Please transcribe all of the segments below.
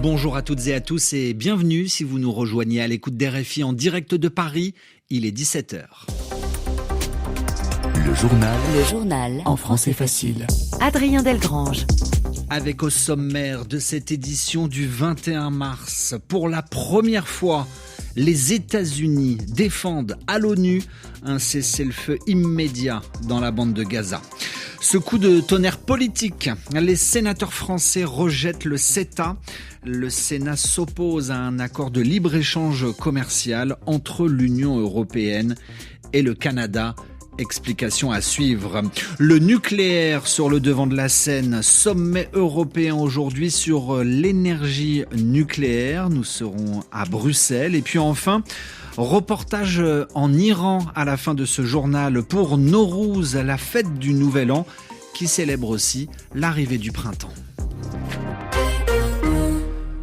Bonjour à toutes et à tous et bienvenue si vous nous rejoignez à l'écoute d'RFI en direct de Paris. Il est 17h. Le journal en français facile. Adrien Delgrange. Avec au sommaire de cette édition du 21 mars, pour la première fois, les États-Unis défendent à l'ONU un cessez-le-feu immédiat dans la bande de Gaza. Ce coup de tonnerre politique, les sénateurs français rejettent le CETA. Le Sénat s'oppose à un accord de libre-échange commercial entre l'Union européenne et le Canada. Explication à suivre. Le nucléaire sur le devant de la scène. Sommet européen aujourd'hui sur l'énergie nucléaire. Nous serons à Bruxelles. Et puis enfin, reportage en Iran à la fin de ce journal pour Nowruz, la fête du Nouvel An, qui célèbre aussi l'arrivée du printemps.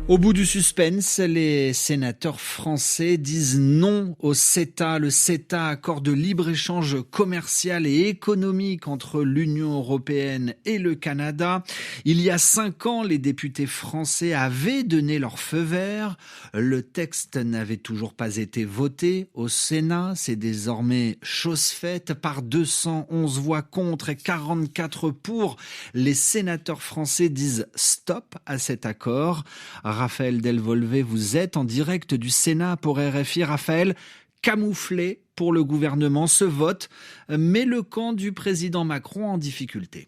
Au bout du suspense, les sénateurs français disent non au CETA. Le CETA, accord de libre-échange commercial et économique entre l'Union européenne et le Canada. Il y a 5 ans, les députés français avaient donné leur feu vert. Le texte n'avait toujours pas été voté au Sénat. C'est désormais chose faite. Par 211 voix contre et 44 pour, les sénateurs français disent stop à cet accord. Raphaël Delvolvé, vous êtes en direct du Sénat pour RFI. Raphaël, camouflé pour le gouvernement, ce vote met le camp du président Macron en difficulté.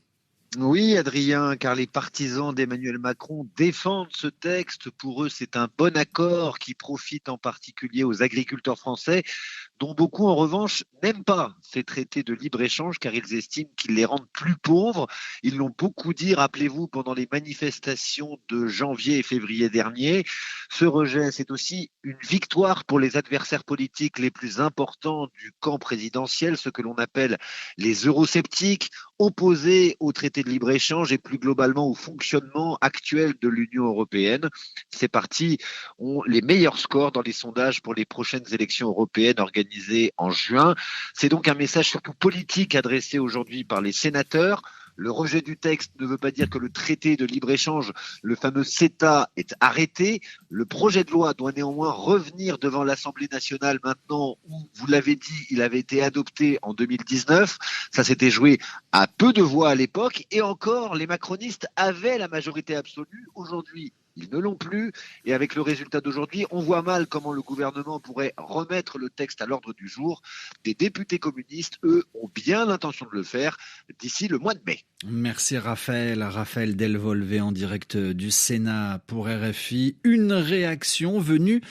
Oui, Adrien, car les partisans d'Emmanuel Macron défendent ce texte. Pour eux, c'est un bon accord qui profite en particulier aux agriculteurs français, dont beaucoup, en revanche, n'aiment pas ces traités de libre-échange, car ils estiment qu'ils les rendent plus pauvres. Ils l'ont beaucoup dit, rappelez-vous, pendant les manifestations de janvier et février dernier. Ce rejet, c'est aussi une victoire pour les adversaires politiques les plus importants du camp présidentiel, ce que l'on appelle les eurosceptiques, opposés au traité de libre-échange et plus globalement au fonctionnement actuel de l'Union européenne. Ces partis ont les meilleurs scores dans les sondages pour les prochaines élections européennes organisées en juin. C'est donc un message surtout politique adressé aujourd'hui par les sénateurs. Le rejet du texte ne veut pas dire que le traité de libre-échange, le fameux CETA, est arrêté. Le projet de loi doit néanmoins revenir devant l'Assemblée nationale maintenant où, vous l'avez dit, il avait été adopté en 2019. Ça s'était joué à peu de voix à l'époque. Et encore, les macronistes avaient la majorité absolue. Aujourd'hui, ils ne l'ont plus. Et avec le résultat d'aujourd'hui, on voit mal comment le gouvernement pourrait remettre le texte à l'ordre du jour. Des députés communistes, eux, ont bien l'intention de le faire d'ici le mois de mai. Merci Raphaël. Raphaël Delvolvé en direct du Sénat pour RFI. Une réaction venue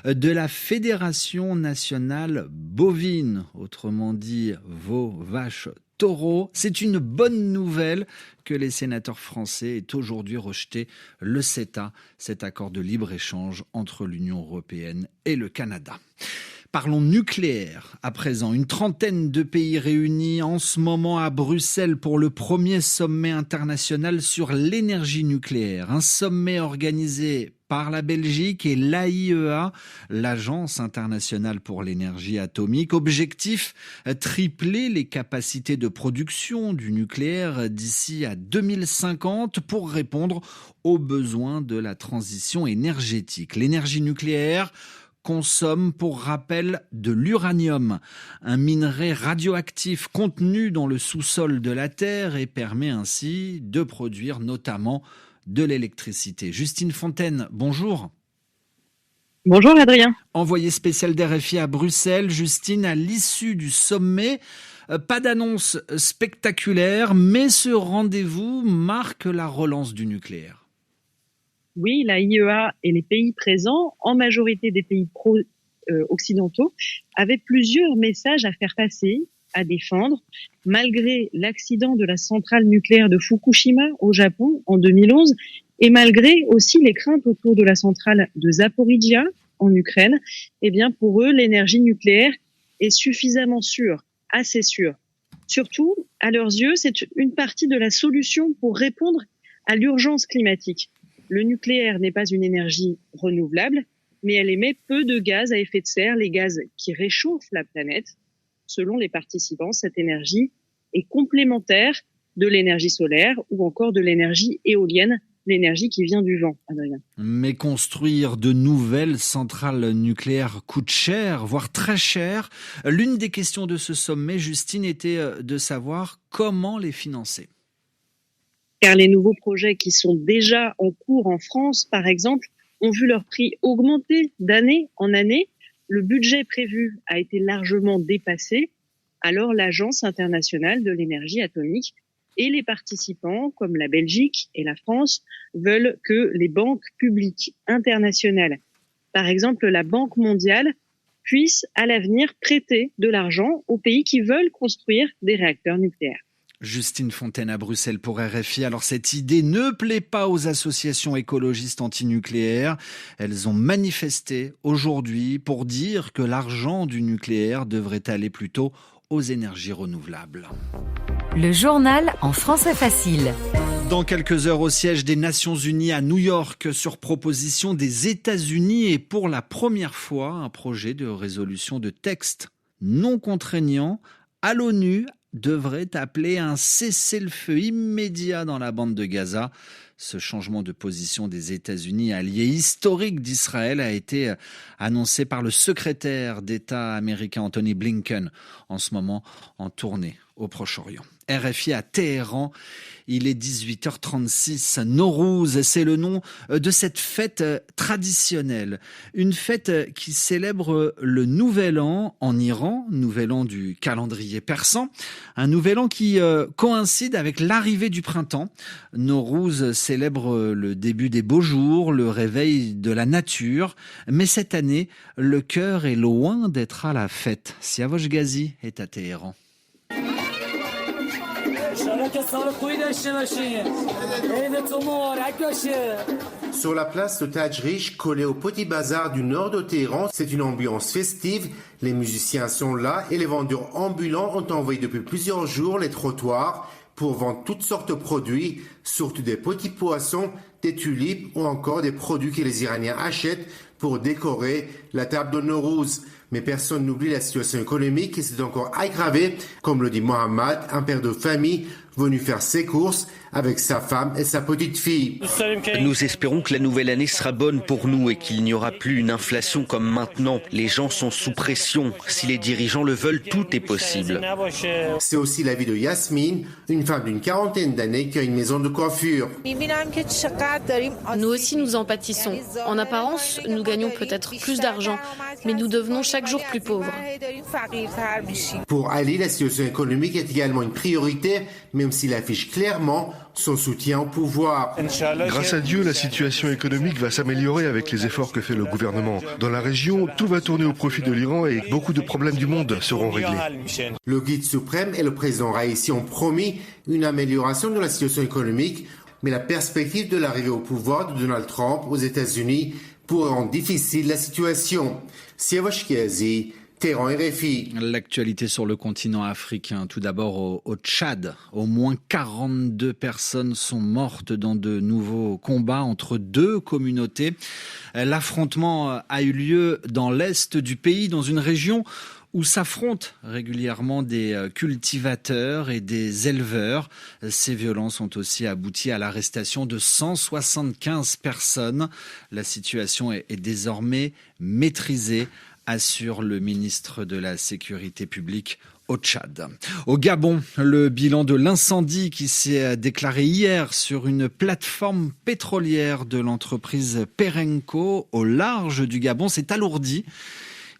de la Fédération nationale bovine, autrement dit veaux, vaches, taureaux. C'est une bonne nouvelle que les sénateurs français aient aujourd'hui rejeté le CETA, cet accord de libre-échange entre l'Union européenne et le Canada. Parlons nucléaire à présent. Une trentaine de pays réunis en ce moment à Bruxelles pour le premier sommet international sur l'énergie nucléaire. Un sommet organisé par la Belgique et l'AIEA, l'Agence internationale pour l'énergie atomique. Objectif, tripler les capacités de production du nucléaire d'ici à 2050 pour répondre aux besoins de la transition énergétique. L'énergie nucléaire consomme, pour rappel, de l'uranium, un minerai radioactif contenu dans le sous-sol de la Terre et permet ainsi de produire notamment de l'électricité. Justine Fontaine, bonjour. Bonjour Adrien. Envoyée spéciale d'RFI à Bruxelles, Justine, à l'issue du sommet, pas d'annonce spectaculaire, mais ce rendez-vous marque la relance du nucléaire. Oui, la IEA et les pays présents, en majorité des pays occidentaux, avaient plusieurs messages à faire passer, à défendre, malgré l'accident de la centrale nucléaire de Fukushima au Japon en 2011 et malgré aussi les craintes autour de la centrale de Zaporizhzhia en Ukraine. Eh bien, pour eux, l'énergie nucléaire est suffisamment sûre, assez sûre. Surtout, à leurs yeux, c'est une partie de la solution pour répondre à l'urgence climatique. Le nucléaire n'est pas une énergie renouvelable, mais elle émet peu de gaz à effet de serre, les gaz qui réchauffent la planète. Selon les participants, cette énergie est complémentaire de l'énergie solaire ou encore de l'énergie éolienne l'énergie qui vient du vent, Adrien. Mais construire de nouvelles centrales nucléaires coûte cher, voire très cher. L'une des questions de ce sommet, Justine, était de savoir comment les financer. Car les nouveaux projets qui sont déjà en cours en France, par exemple, ont vu leur prix augmenter d'année en année. Le budget prévu a été largement dépassé. Alors l'Agence internationale de l'énergie atomique et les participants, comme la Belgique et la France, veulent que les banques publiques internationales, par exemple la Banque mondiale, puissent à l'avenir prêter de l'argent aux pays qui veulent construire des réacteurs nucléaires. Justine Fontaine à Bruxelles pour RFI. Alors cette idée ne plaît pas aux associations écologistes antinucléaires. Elles ont manifesté aujourd'hui pour dire que l'argent du nucléaire devrait aller plutôt aux énergies renouvelables. Le journal en français facile. Dans quelques heures au siège des Nations Unies à New York, sur proposition des États-Unis et pour la première fois, un projet de résolution de texte non contraignant à l'ONU devrait appeler un cessez-le-feu immédiat dans la bande de Gaza. Ce changement de position des États-Unis, allié historique d'Israël, a été annoncé par le secrétaire d'État américain Anthony Blinken, en ce moment en tournée au Proche-Orient. RFI à Téhéran, il est 18h36. Nowruz, c'est le nom de cette fête traditionnelle. Une fête qui célèbre le Nouvel An en Iran, Nouvel An du calendrier persan. Un Nouvel An qui coïncide avec l'arrivée du printemps. Nowruz célèbre le début des beaux jours, le réveil de la nature. Mais cette année, le cœur est loin d'être à la fête. Siavosh Ghazi est à Téhéran. Sur la place de Tajrish, collée au petit bazar du nord de Téhéran, c'est une ambiance festive. Les musiciens sont là et les vendeurs ambulants ont envahi depuis plusieurs jours les trottoirs pour vendre toutes sortes de produits, surtout des petits poissons, des tulipes ou encore des produits que les Iraniens achètent pour décorer la table de Nowruz. Mais personne n'oublie la situation économique qui s'est encore aggravée, comme le dit Mohamed, un père de famille venu faire ses courses avec sa femme et sa petite fille. Nous espérons que la nouvelle année sera bonne pour nous et qu'il n'y aura plus une inflation comme maintenant. Les gens sont sous pression. Si les dirigeants le veulent, tout est possible. C'est aussi l'avis de Yasmine, une femme d'une quarantaine d'années qui a une maison de coiffure. Nous aussi nous en pâtissons. En apparence, nous gagnons peut-être plus d'argent, mais nous devenons chaque jour plus pauvres. Pour Ali, la situation économique est également une priorité, même s'il affiche clairement son soutien au pouvoir. Grâce à Dieu, la situation économique va s'améliorer avec les efforts que fait le gouvernement. Dans la région, tout va tourner au profit de l'Iran et beaucoup de problèmes du monde seront réglés. Le guide suprême et le président Raïssi ont promis une amélioration de la situation économique, mais la perspective de l'arrivée au pouvoir de Donald Trump aux États-Unis pourrait rendre difficile la situation. Siavosh Ghazi, Téhéran, RFI. L'actualité sur le continent africain. Tout d'abord au Tchad. Au moins 42 personnes sont mortes dans de nouveaux combats entre deux communautés. L'affrontement a eu lieu dans l'est du pays, dans une région où s'affrontent régulièrement des cultivateurs et des éleveurs. Ces violences ont aussi abouti à l'arrestation de 175 personnes. La situation est désormais maîtrisée, assure le ministre de la Sécurité publique au Tchad. Au Gabon, le bilan de l'incendie qui s'est déclaré hier sur une plateforme pétrolière de l'entreprise Perenco au large du Gabon s'est alourdi.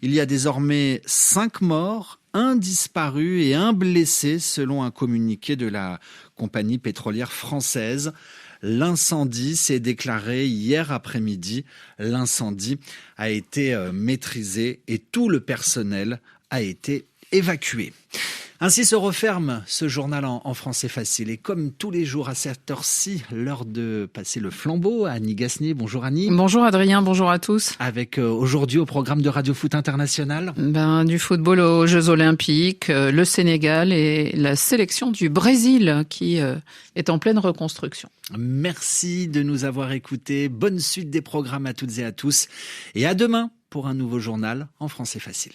Il y a désormais 5 morts, 1 disparu et 1 blessé selon un communiqué de la compagnie pétrolière française. L'incendie s'est déclaré hier après-midi. L'incendie a été maîtrisé et tout le personnel a été évacué. Ainsi se referme ce journal en français facile. Et comme tous les jours à cette heure-ci, l'heure de passer le flambeau à Annie Gasnier. Bonjour Annie. Bonjour Adrien, bonjour à tous. Avec aujourd'hui au programme de Radio Foot International. Du football aux Jeux Olympiques, le Sénégal et la sélection du Brésil qui est en pleine reconstruction. Merci de nous avoir écoutés. Bonne suite des programmes à toutes et à tous. Et à demain pour un nouveau journal en français facile.